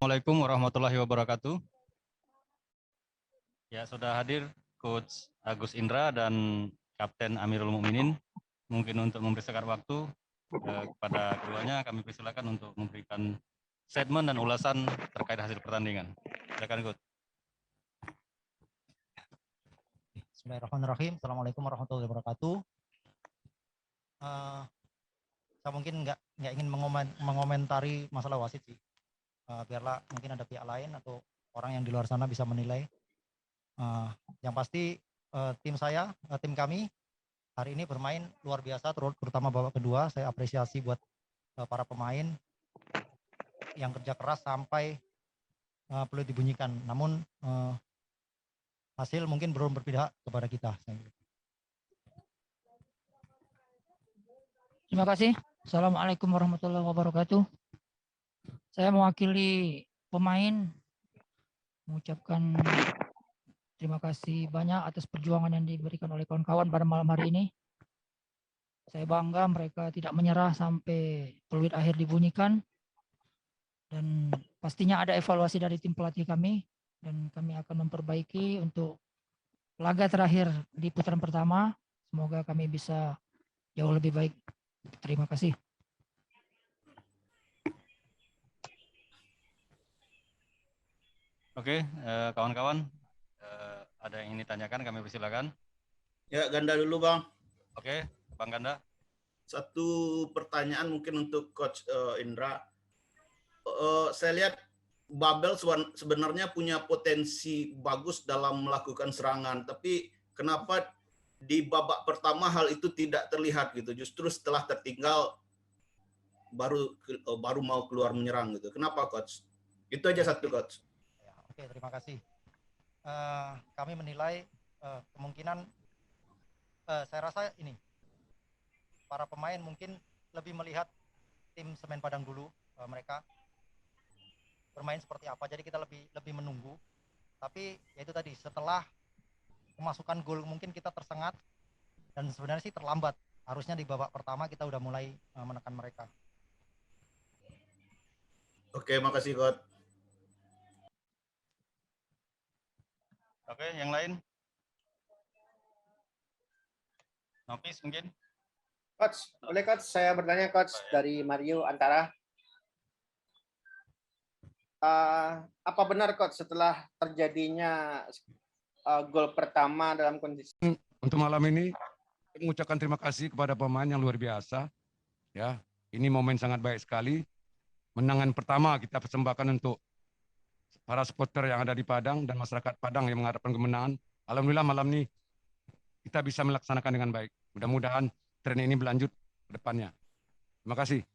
Assalamualaikum warahmatullahi wabarakatuh. Ya, sudah hadir Coach Agus Indra dan Kapten Amirul Mukminin. Mungkin untuk memberikan waktu kepada keduanya, kami persilakan untuk memberikan statement dan ulasan terkait hasil pertandingan. Silakan, Coach. Bismillahirrahmanirrahim. Assalamualaikum warahmatullahi wabarakatuh. Saya mungkin nggak ingin mengomentari masalah wasit sih. Biarlah mungkin ada pihak lain atau orang yang di luar sana bisa menilai. Yang pasti tim kami hari ini bermain luar biasa, terutama babak kedua. Saya apresiasi buat para pemain yang kerja keras sampai perlu dibunyikan. Namun hasil mungkin belum berpihak kepada kita. Terima kasih. Assalamualaikum warahmatullahi wabarakatuh. Saya mewakili pemain mengucapkan terima kasih banyak atas perjuangan yang diberikan oleh kawan-kawan pada malam hari ini. Saya bangga mereka tidak menyerah sampai peluit akhir dibunyikan. Dan pastinya ada evaluasi dari tim pelatih kami. Dan kami akan memperbaiki untuk laga terakhir di putaran pertama. Semoga kami bisa jauh lebih baik. Terima kasih. Oke, kawan-kawan, ada yang ingin ditanyakan, kami persilakan. Ya, Ganda dulu, Bang. Oke, Bang Ganda. Satu pertanyaan mungkin untuk Coach Indra. Saya lihat Babel sebenarnya punya potensi bagus dalam melakukan serangan, tapi kenapa di babak pertama hal itu tidak terlihat gitu? Justru setelah tertinggal baru mau keluar menyerang gitu. Kenapa, Coach? Itu aja satu, Coach. Oke, terima kasih. Kami menilai kemungkinan saya rasa ini para pemain mungkin lebih melihat tim Semen Padang dulu, mereka bermain seperti apa, jadi kita lebih menunggu. Tapi ya itu tadi, setelah kemasukan gol mungkin kita tersengat dan sebenarnya sih terlambat. Harusnya di babak pertama kita udah mulai menekan mereka. Oke, makasih, Coach. Oke, yang lain? Nopis mungkin? Coach, boleh Coach saya bertanya Coach dari Mario Antara. Apa benar Coach setelah terjadinya gol pertama dalam kondisi untuk malam ini mengucapkan terima kasih kepada pemain yang luar biasa. Ya, ini momen sangat baik sekali. Menangan pertama kita persembahkan untuk para supporter yang ada di Padang dan masyarakat Padang yang mengharapkan kemenangan. Alhamdulillah malam ini kita bisa melaksanakan dengan baik. Mudah-mudahan tren ini berlanjut ke depannya. Terima kasih.